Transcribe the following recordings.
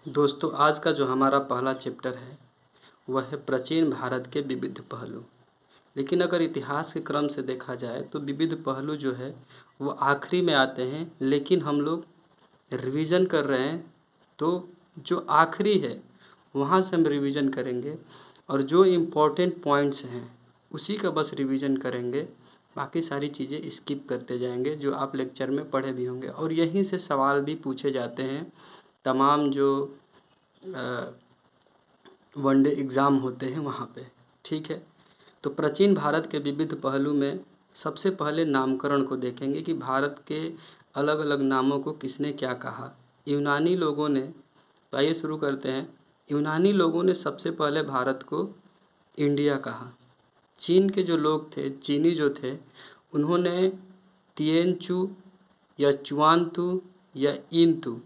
दोस्तों, आज का जो हमारा पहला चैप्टर है वह है प्राचीन भारत के विविध पहलू। लेकिन अगर इतिहास के क्रम से देखा जाए तो विविध पहलू जो है वो आखिरी में आते हैं, लेकिन हम लोग रिवीजन कर रहे हैं तो जो आखिरी है वहाँ से हम रिवीजन करेंगे और जो इम्पोर्टेंट पॉइंट्स हैं उसी का बस रिवीजन करेंगे। बाकी सारी चीज़ें स्किप करते जाएंगे जो आप लेक्चर में पढ़े भी होंगे, और यहीं से सवाल भी पूछे जाते हैं। तमाम जो वनडे एग्ज़ाम होते हैं वहाँ पे, ठीक है। तो प्राचीन भारत के विविध पहलू में सबसे पहले नामकरण को देखेंगे कि भारत के अलग अलग नामों को किसने क्या कहा। यूनानी लोगों ने, तो आइए शुरू करते हैं। यूनानी लोगों ने सबसे पहले भारत को इंडिया कहा। चीन के जो लोग थे, चीनी जो थे, उन्होंने तिएनचू या चुआनतू या इनतू,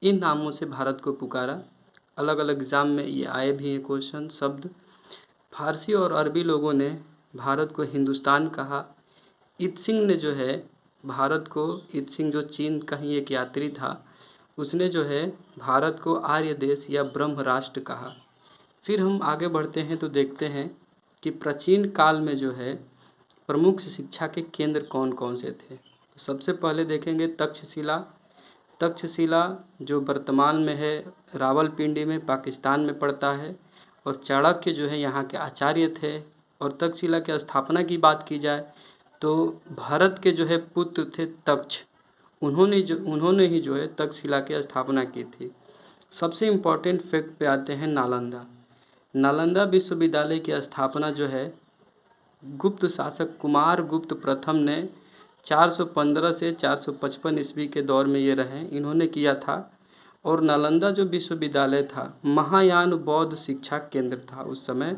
इन नामों से भारत को पुकारा। अलग अलग एग्ज़ाम में ये आए भी हैं क्वेश्चन शब्द। फारसी और अरबी लोगों ने भारत को हिंदुस्तान कहा। इत्सिंग ने जो है भारत को, इत्सिंग जो चीन का ही एक यात्री था, उसने जो है भारत को आर्य देश या ब्रह्म राष्ट्र कहा। फिर हम आगे बढ़ते हैं तो देखते हैं कि प्राचीन काल में जो है प्रमुख शिक्षा के केंद्र कौन कौन से थे। तो सबसे पहले देखेंगे तक्षशिला। तक्षशिला जो वर्तमान में है रावलपिंडी में, पाकिस्तान में पड़ता है, और चाणक्य जो है यहाँ के आचार्य थे। और तक्षशिला की स्थापना की बात की जाए तो भरत के जो है पुत्र थे तक्ष, उन्होंने ही जो है तक्षशिला की स्थापना की थी। सबसे इम्पोर्टेंट फैक्ट पे आते हैं नालंदा। नालंदा विश्वविद्यालय की स्थापना जो है गुप्त शासक कुमार गुप्त प्रथम ने 415 से 455 ईस्वी के दौर में ये रहे, इन्होंने किया था। और नालंदा जो विश्वविद्यालय था महायान बौद्ध शिक्षा केंद्र था उस समय।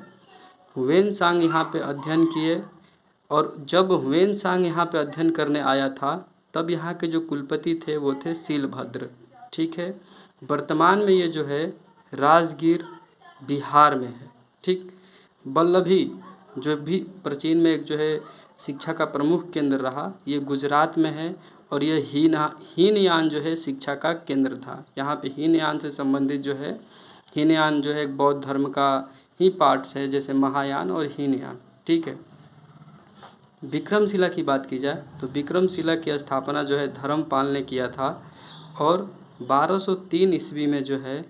हुएनसांग यहाँ पे अध्ययन किए, और जब हुएनसांग यहाँ पे अध्ययन करने आया था तब यहाँ के जो कुलपति थे वो थे सीलभद्र, ठीक है। वर्तमान में ये जो है राजगीर बिहार में है, ठीक। वल्लभी जो भी प्राचीन में एक जो है शिक्षा का प्रमुख केंद्र रहा, ये गुजरात में है। और ये हीनयान जो है शिक्षा का केंद्र था। यहाँ पे हीनयान से संबंधित जो है, हीनयान जो है एक बौद्ध धर्म का ही पार्ट्स है, जैसे महायान और हीनयान, ठीक है। विक्रमशिला की बात की जाए तो विक्रमशिला की स्थापना जो है धर्मपाल ने किया था, और 1203 ईस्वी में जो है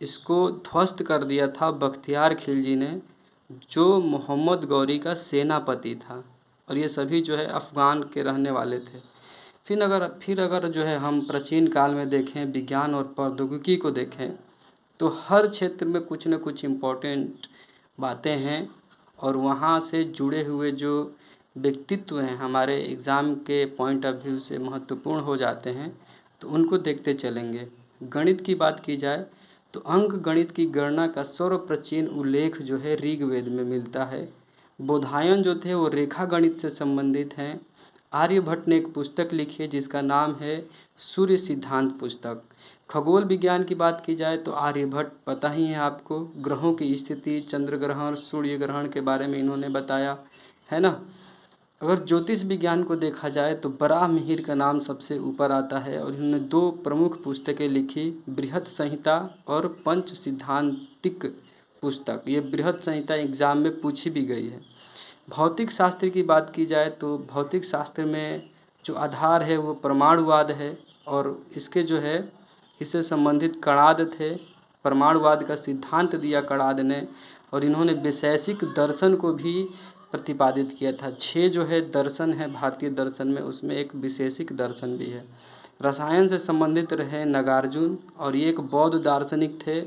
इसको ध्वस्त कर दिया था बख्तियार खिलजी ने, जो मोहम्मद गौरी का सेनापति था। और ये सभी जो है अफ़गान के रहने वाले थे। फिर अगर जो है हम प्राचीन काल में देखें, विज्ञान और प्रौद्योगिकी को देखें, तो हर क्षेत्र में कुछ न कुछ इम्पोर्टेंट बातें हैं, और वहाँ से जुड़े हुए जो व्यक्तित्व हैं हमारे एग्ज़ाम के पॉइंट ऑफ व्यू से महत्वपूर्ण हो जाते हैं, तो उनको देखते चलेंगे। गणित की बात की जाए तो अंक गणित की गणना का सर्वप्राचीन उल्लेख जो है ऋग्वेद में मिलता है। बोधायन जो थे वो रेखा गणित से संबंधित हैं। आर्यभट्ट ने एक पुस्तक लिखी है जिसका नाम है सूर्य सिद्धांत पुस्तक। खगोल विज्ञान की बात की जाए तो आर्यभट्ट, पता ही है आपको, ग्रहों की स्थिति, चंद्र ग्रहण, सूर्य ग्रहण के बारे में इन्होंने बताया है ना। अगर ज्योतिष विज्ञान को देखा जाए तो बराहमिहिर का नाम सबसे ऊपर आता है, और इन्होंने 2 प्रमुख पुस्तकें लिखी, बृहत संहिता और पंच सिद्धांतिक पुस्तक। ये बृहत संहिता एग्ज़ाम में पूछी भी गई है। भौतिक शास्त्र की बात की जाए तो भौतिक शास्त्र में जो आधार है वो परमाणुवाद है, और इसके जो है इससे संबंधित कणाद थे। परमाणुवाद का सिद्धांत दिया कणाद ने, और इन्होंने वैशेषिक दर्शन को भी प्रतिपादित किया था। 6 जो है दर्शन है भारतीय दर्शन में, उसमें एक वैशेषिक दर्शन भी है। रसायन से संबंधित रहे नागार्जुन, और ये एक बौद्ध दार्शनिक थे,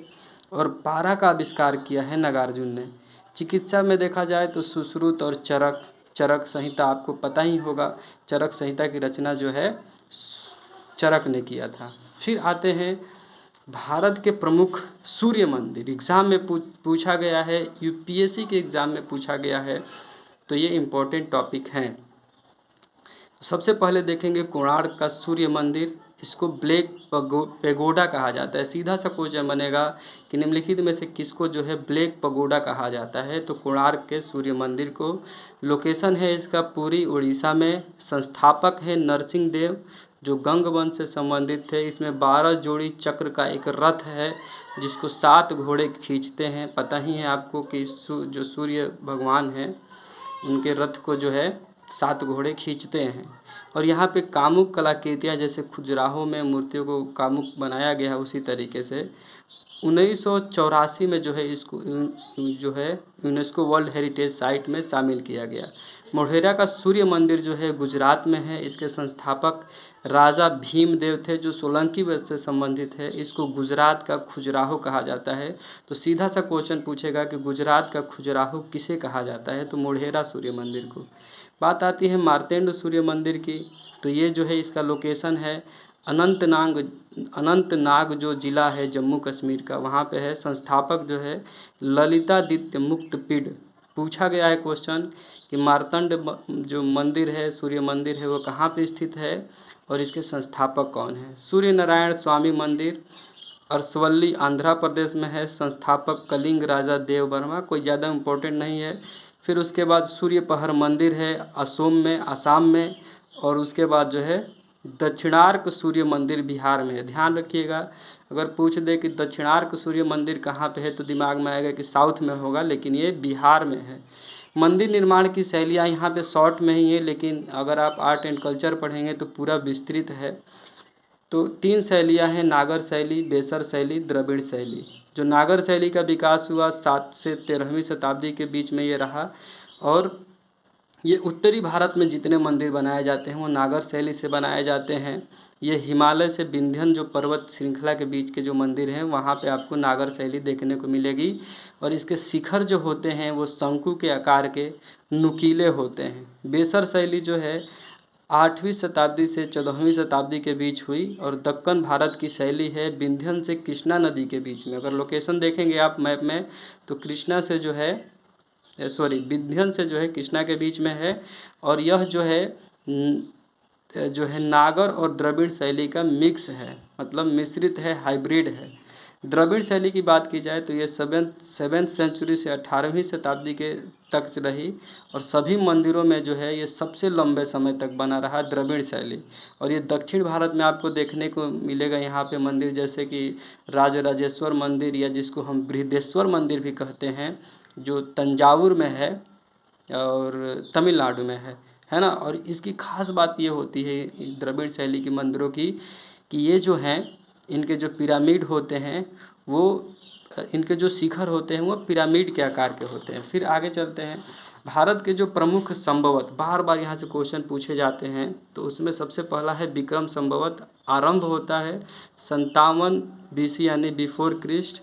और पारा का आविष्कार किया है नागार्जुन ने। चिकित्सा में देखा जाए तो सुश्रुत और चरक संहिता आपको पता ही होगा। चरक संहिता की रचना जो है चरक ने किया था। फिर आते हैं भारत के प्रमुख सूर्य मंदिर। एग्ज़ाम में पूछा गया है, यूपीएससी के एग्ज़ाम में पूछा गया है, तो ये इम्पोर्टेंट टॉपिक हैं। सबसे पहले देखेंगे कोणार्क का सूर्य मंदिर। इसको ब्लैक पैगोडा कहा जाता है। सीधा सा क्वेश्चन बनेगा कि निम्नलिखित में से किसको जो है ब्लैक पैगोडा कहा जाता है, तो कोणार्क के सूर्य मंदिर को। लोकेशन है इसका पुरी उड़ीसा में। संस्थापक है नरसिंह देव। जो गंग वंश से संबंधित थे। इसमें 12 जोड़ी चक्र का एक रथ है जिसको 7 घोड़े खींचते हैं। पता ही है आपको कि जो सूर्य भगवान हैं उनके रथ को जो है 7 घोड़े खींचते हैं। और यहाँ पे कामुक कलाकृतियाँ, जैसे खजुराहो में मूर्तियों को कामुक बनाया गया है, उसी तरीके से 1984 में जो है इसको जो है यूनेस्को वर्ल्ड हेरिटेज साइट में शामिल किया गया। मोढेरा का सूर्य मंदिर जो है गुजरात में है। इसके संस्थापक राजा भीमदेव थे जो सोलंकी वंश से संबंधित है। इसको गुजरात का खजुराहो कहा जाता है। तो सीधा सा क्वेश्चन पूछेगा कि गुजरात का खजुराहो किसे कहा जाता है, तो मोढेरा सूर्य मंदिर को। बात आती है मार्तेंड सूर्य मंदिर की, तो ये जो है इसका लोकेशन है अनंतनाग जो ज़िला है जम्मू कश्मीर का, वहाँ पे है। संस्थापक जो है ललितादित्य मुक्तपीड। पूछा गया है क्वेश्चन कि मार्तंड जो मंदिर है, सूर्य मंदिर है, वो कहाँ पे स्थित है और इसके संस्थापक कौन है। सूर्य नारायण स्वामी मंदिर अरसवल्ली आंध्र प्रदेश में है। संस्थापक कलिंग राजा देव वर्मा। कोई ज़्यादा इम्पोर्टेंट नहीं है। फिर उसके बाद सूर्य पहर मंदिर है आसाम में। और उसके बाद जो है दक्षिणार्क सूर्य मंदिर बिहार में है। ध्यान रखिएगा, अगर पूछ दे कि दक्षिणार्क सूर्य मंदिर कहाँ पे है तो दिमाग में आएगा कि साउथ में होगा, लेकिन ये बिहार में है। मंदिर निर्माण की शैलियाँ यहाँ पे शॉर्ट में ही है, लेकिन अगर आप आर्ट एंड कल्चर पढ़ेंगे तो पूरा विस्तृत है। तो 3 शैलियाँ हैं, नागर शैली, बेसर शैली, द्रविड़ शैली। जो नागर शैली का विकास हुआ 7 से 13वीं शताब्दी के बीच में ये रहा। और ये उत्तरी भारत में जितने मंदिर बनाए जाते हैं वो नागर शैली से बनाए जाते हैं। ये हिमालय से विंध्यन जो पर्वत श्रृंखला के बीच के जो मंदिर हैं वहाँ पे आपको नागर शैली देखने को मिलेगी। और इसके शिखर जो होते हैं वो शंकु के आकार के नुकीले होते हैं। बेसर शैली जो है 8वीं शताब्दी से 14वीं शताब्दी के बीच हुई और दक्कन भारत की शैली है विंध्यन से कृष्णा नदी के बीच में। अगर लोकेशन देखेंगे आप मैप में तो कृष्णा से जो है विंध्यन से जो है कृष्णा के बीच में है। और यह जो है नागर और द्रविड़ शैली का मिक्स है, मतलब मिश्रित है, हाइब्रिड है। द्रविड़ शैली की बात की जाए तो ये 7वीं सेंचुरी से 18वीं शताब्दी के तक रही और सभी मंदिरों में जो है ये सबसे लंबे समय तक बना रहा द्रविड़ शैली। और ये दक्षिण भारत में आपको देखने को मिलेगा यहाँ पे मंदिर, जैसे कि राजराजेश्वर मंदिर या जिसको हम बृहदेश्वर मंदिर भी कहते हैं, जो तंजावुर में है और तमिलनाडु में है ना। और इसकी खास बात ये होती है द्रविड़ शैली के मंदिरों की कि ये जो हैं इनके जो पिरामिड होते हैं वो इनके जो शिखर होते हैं वो पिरामिड के आकार के होते हैं। फिर आगे चलते हैं। भारत के जो प्रमुख संभवत, बार बार यहाँ से क्वेश्चन पूछे जाते हैं, तो उसमें सबसे पहला है विक्रम संभवत। आरंभ होता है 57 BC यानी बिफोर क्रिस्ट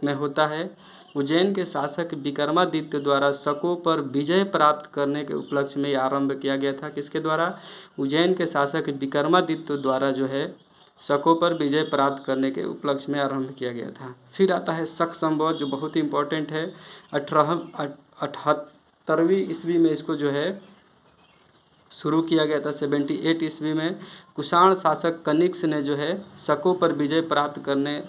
में होता है। उज्जैन के शासक विक्रमादित्य द्वारा शकों पर विजय प्राप्त करने के उपलक्ष्य में आरंभ किया गया था। किसके द्वारा? उज्जैन के शासक विक्रमादित्य द्वारा जो है शकों पर विजय प्राप्त करने के उपलक्ष्य में आरंभ किया गया था। फिर आता है शक संवत जो बहुत ही इम्पोर्टेंट है। 78वीं ईस्वी में इसको जो है शुरू किया गया था। 78 ईस्वी में कुषाण शासक कनिष्क ने जो है शकों पर विजय प्राप्त करने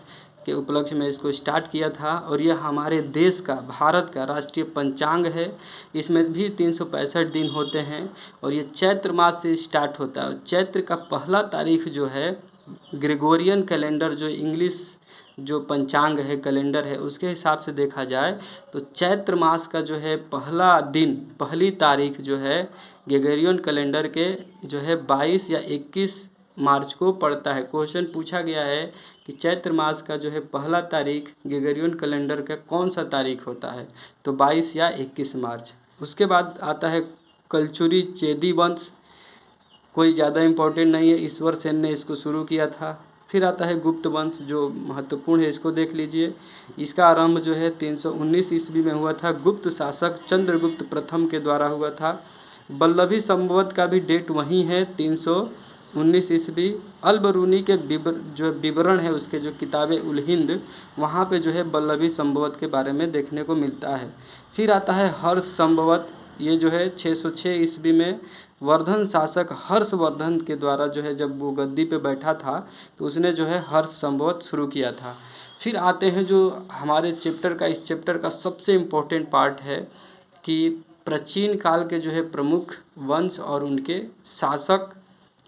के उपलक्ष्य में इसको स्टार्ट किया था। और यह हमारे देश का, भारत का राष्ट्रीय पंचांग है। इसमें भी 365 दिन होते हैं और ये चैत्र मास से स्टार्ट होता है। और चैत्र का पहला तारीख जो है ग्रेगोरियन कैलेंडर, जो इंग्लिश जो पंचांग है, कैलेंडर है, उसके हिसाब से देखा जाए तो चैत्र मास का जो है पहला दिन, पहली तारीख जो है ग्रेगोरियन कैलेंडर के जो है 22 या 21 मार्च को पड़ता है। क्वेश्चन पूछा गया है कि चैत्र मास का जो है पहला तारीख ग्रेगोरियन कैलेंडर का कौन सा तारीख होता है, तो 22 या 21 मार्च। उसके बाद आता है कलचुरी चेदी वंश। कोई ज़्यादा इम्पोर्टेंट नहीं है, ईश्वर सेन ने इसको शुरू किया था। फिर आता है गुप्त वंश जो महत्वपूर्ण है, इसको देख लीजिए। इसका आरंभ जो है 319 ईस्वी में हुआ था। गुप्त शासक चंद्रगुप्त प्रथम के द्वारा हुआ था। वल्लभी संवत का भी डेट वही है 319 ईस्वी। अल-बरूनी के जो विवरण है उसके जो किताबें उल हिंद, वहाँ पे जो है वल्लभी संवत के बारे में देखने को मिलता है। फिर आता है हर्ष संवत। ये जो है 606 ईस्वी में वर्धन शासक हर्षवर्धन के द्वारा जो है जब वो गद्दी पे बैठा था तो उसने जो है हर्ष संवत शुरू किया था। फिर आते हैं जो हमारे चैप्टर का, इस चैप्टर का सबसे इम्पोर्टेंट पार्ट है कि प्राचीन काल के जो है प्रमुख वंश और उनके शासक,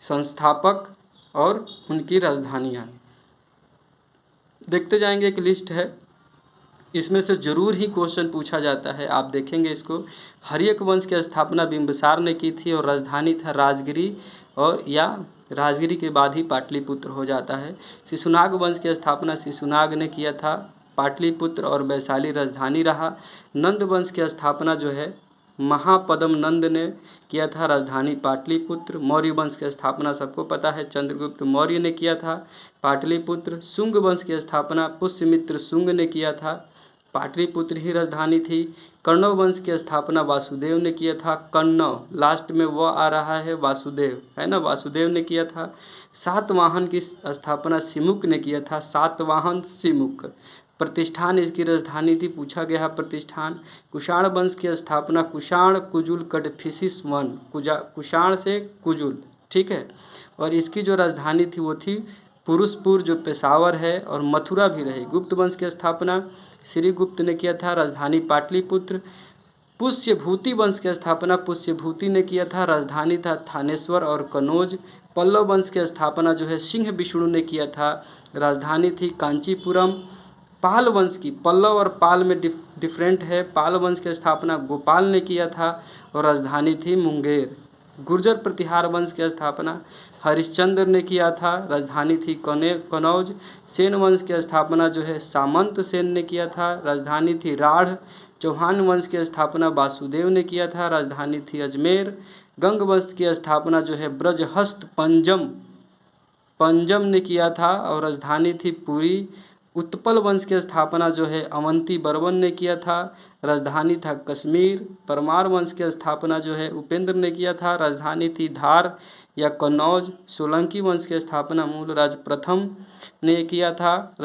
संस्थापक और उनकी राजधानियाँ। देखते जाएंगे, एक लिस्ट है, इसमें से जरूर ही क्वेश्चन पूछा जाता है। आप देखेंगे इसको। हर्यक वंश की स्थापना बिंबिसार ने की थी और राजधानी था राजगिरी, और या राजगिरी के बाद ही पाटलिपुत्र हो जाता है। शिशुनाग वंश की स्थापना शिशुनाग ने किया था, पाटलिपुत्र और वैशाली राजधानी रहा। नंद वंश की स्थापना जो है महापद्म नंद ने किया था, राजधानी पाटलिपुत्र। मौर्य वंश की स्थापना सबको पता है, चंद्रगुप्त मौर्य ने किया था, पाटलिपुत्र। शुंग वंश की स्थापना पुष्यमित्र शुंग ने किया था, पाटलिपुत्र ही राजधानी थी। कण्व वंश की स्थापना वासुदेव ने किया था, कण्व लास्ट में वो आ रहा है, वासुदेव है ना, वासुदेव ने किया था। सातवाहन की स्थापना सिमुक ने किया था, सातवाहन सिमुक। प्रतिष्ठान इसकी राजधानी थी, पूछा गया है प्रतिष्ठान। कुषाण वंश की स्थापना कुषाण कुजुल कटफिसिस वन, कुषाण से कुजुल, ठीक है। और इसकी जो राजधानी थी वो थी पुरुषपुर, जो पेशावर है, और मथुरा भी रही। गुप्त वंश की स्थापना श्रीगुप्त ने किया था, राजधानी पाटलिपुत्र। पुष्यभूति वंश की स्थापना पुष्यभूति ने किया था, राजधानी था थानेश्वर और कनौज। पल्लव वंश की स्थापना जो है सिंह विष्णु ने किया था, राजधानी थी कांचीपुरम। पाल वंश की, पल्लव और पाल में डिफरेंट है, पाल वंश की स्थापना गोपाल ने किया था और राजधानी थी मुंगेर। गुर्जर प्रतिहार वंश की स्थापना हरिश्चंद्र ने किया था, राजधानी थी कनौज। सेन वंश की स्थापना जो है सामंत सेन ने किया था, राजधानी थी राढ़। चौहान वंश की स्थापना वासुदेव ने किया था, राजधानी थी अजमेर। गंग वंश की स्थापना जो है ब्रजहस्त पंजम ने किया था और राजधानी थी पुरी। उत्पल वंश की स्थापना जो है अवंती बर्मन ने किया था, राजधानी था कश्मीर। परमार वंश की स्थापना जो है उपेंद्र ने किया था, राजधानी थी धार या कन्नौज। सोलंकी वंश की स्थापना मूलराज प्रथम ने किया था,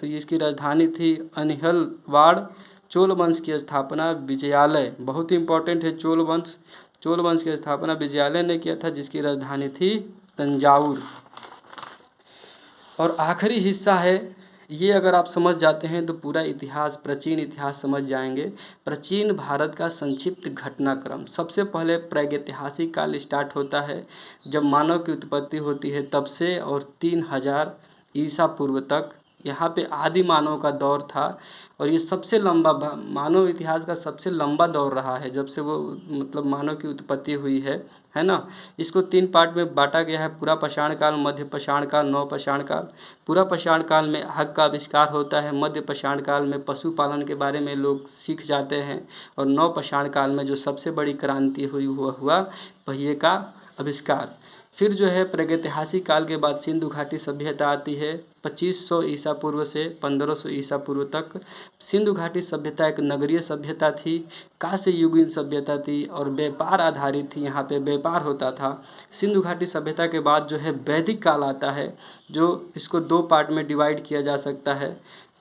इसकी राजधानी थी अनिहलवाड़। चोल वंश की स्थापना विजयालय, बहुत ही इंपॉर्टेंट है चोल वंश की स्थापना विजयालय ने किया था, जिसकी राजधानी थी तंजावुर। और आखिरी हिस्सा है ये, अगर आप समझ जाते हैं तो पूरा इतिहास, प्राचीन इतिहास समझ जाएंगे। प्राचीन भारत का संक्षिप्त घटनाक्रम। सबसे पहले प्रागैतिहासिक काल स्टार्ट होता है, जब मानव की उत्पत्ति होती है तब से, और 3000 ईसा पूर्व तक यहाँ पे आदि मानव का दौर था। और ये सबसे लंबा मानव इतिहास का सबसे लंबा दौर रहा है, जब से वो मतलब मानव की उत्पत्ति हुई है ना। इसको 3 पार्ट में बांटा गया है, पूरा पाषाण काल, मध्य पाषाण काल, नव पाषाण काल। पूरा पाषाण काल में आग का आविष्कार होता है, मध्य पाषाण काल में पशुपालन के बारे में लोग सीख जाते हैं, और नव पाषाण काल में जो सबसे बड़ी क्रांति हुआ पहिए का आविष्कार। फिर जो है प्रागैतिहासिक काल के बाद सिंधु घाटी सभ्यता आती है, 2500 ईसा पूर्व से 1500 ईसा पूर्व तक। सिंधु घाटी सभ्यता एक नगरीय सभ्यता थी, कांस्य युगीन सभ्यता थी और व्यापार आधारित थी, यहाँ पे व्यापार होता था। सिंधु घाटी सभ्यता के बाद जो है वैदिक काल आता है, जो इसको 2 पार्ट में डिवाइड किया जा सकता है,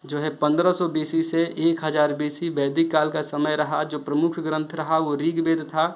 जो है 1500 बीसी से 1000 बीसी वैदिक काल का समय रहा। जो प्रमुख ग्रंथ रहा वो ऋग्वेद था।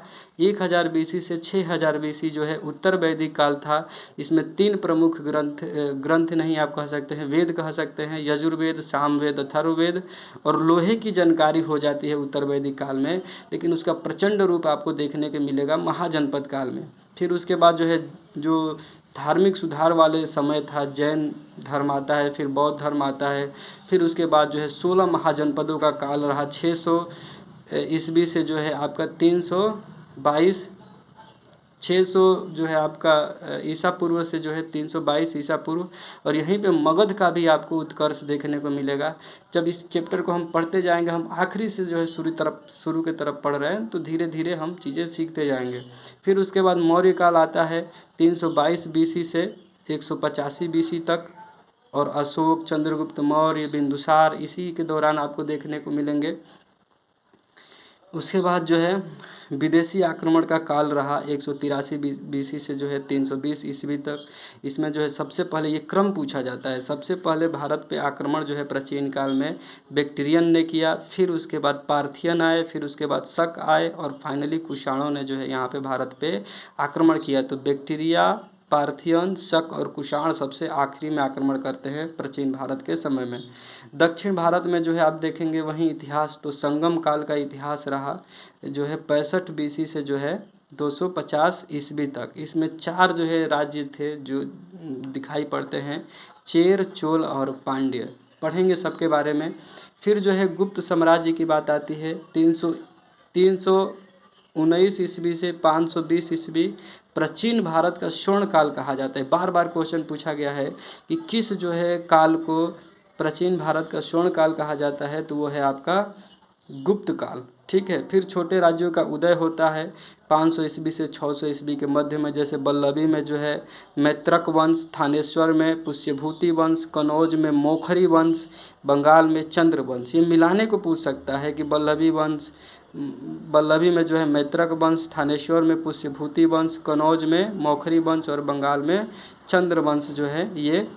1000 बीसी से 6000 बीसी जो है उत्तर वैदिक काल था। इसमें 3 प्रमुख ग्रंथ नहीं आप कह सकते हैं, वेद कह सकते हैं, यजुर्वेद, सामवेद, अथर्ववेद। और लोहे की जानकारी हो जाती है उत्तर वैदिक काल में, लेकिन उसका प्रचंड रूप आपको देखने को मिलेगा महाजनपद काल में। फिर उसके बाद जो है जो धार्मिक सुधार वाले समय था, जैन धर्म आता है, फिर बौद्ध धर्म आता है। फिर उसके बाद जो है 16 महाजनपदों का काल रहा, 600 ईस्वी से जो है आपका 322, 600 जो है आपका ईसा पूर्व से जो है 322 ईसा पूर्व। और यहीं पे मगध का भी आपको उत्कर्ष देखने को मिलेगा। जब इस चैप्टर को हम पढ़ते जाएंगे, हम आखिरी से जो है शुरू की तरफ पढ़ रहे हैं, तो धीरे धीरे हम चीज़ें सीखते जाएंगे। फिर उसके बाद मौर्य काल आता है 322 बीसी से 185 बीसी तक, और अशोक, चंद्रगुप्त मौर्य, बिंदुसार इसी के दौरान आपको देखने को मिलेंगे। उसके बाद जो है विदेशी आक्रमण का काल रहा 183 बीसी से जो है 320 ईस्वी तक। इसमें जो है सबसे पहले ये क्रम पूछा जाता है, सबसे पहले भारत पे आक्रमण जो है प्राचीन काल में बैक्टीरियन ने किया, फिर उसके बाद पार्थियन आए, फिर उसके बाद शक आए, और फाइनली कुषाणों ने जो है यहाँ पे भारत पे आक्रमण किया। तो बैक्टीरिया, पार्थियन, शक और कुषाण सबसे आखिरी में आक्रमण करते हैं प्राचीन भारत के समय में। दक्षिण भारत में जो है आप देखेंगे वहीं इतिहास, तो संगम काल का इतिहास रहा, जो है 65 बीसी से जो है 250 ईस्वी तक। इसमें 4 जो है राज्य थे जो दिखाई पड़ते हैं, चेर, चोल और पांड्य। पढ़ेंगे सबके बारे में। फिर जो है गुप्त साम्राज्य की बात आती है। 319 ईस्वी से 520 ईस्वी प्राचीन भारत का स्वर्ण काल कहा जाता है। बार बार क्वेश्चन पूछा गया है कि किस जो है काल को प्राचीन भारत का स्वर्ण काल कहा जाता है, तो वो है आपका गुप्त काल। ठीक है। फिर छोटे राज्यों का उदय होता है 500 ईस्वी से 600 ईस्वी के मध्य में। जैसे वल्लभी में जो है मैत्रक वंश, थानेश्वर में पुष्यभूति वंश, कनौज में मोखरी वंश, बंगाल में चंद्र वंश। ये मिलाने को पूछ सकता है कि वल्लभी में जो है मैत्रक वंश, थानेश्वर में पुष्यभूति वंश, कनौज में मोखरी वंश और बंगाल में चंद्र वंश जो है ये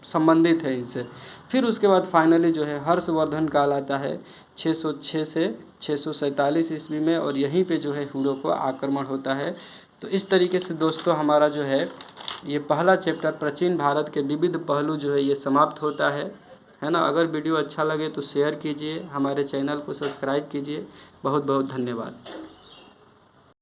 संबंधित है इनसे। फिर उसके बाद फाइनली जो है हर्षवर्धन काल आता है 606 से 647 ईस्वी में, और यहीं पे जो है हुणों को आक्रमण होता है। तो इस तरीके से दोस्तों हमारा जो है ये पहला चैप्टर प्राचीन भारत के विविध पहलू जो है ये समाप्त होता है ना। अगर वीडियो अच्छा लगे तो शेयर कीजिए, हमारे चैनल को सब्सक्राइब कीजिए। बहुत बहुत धन्यवाद।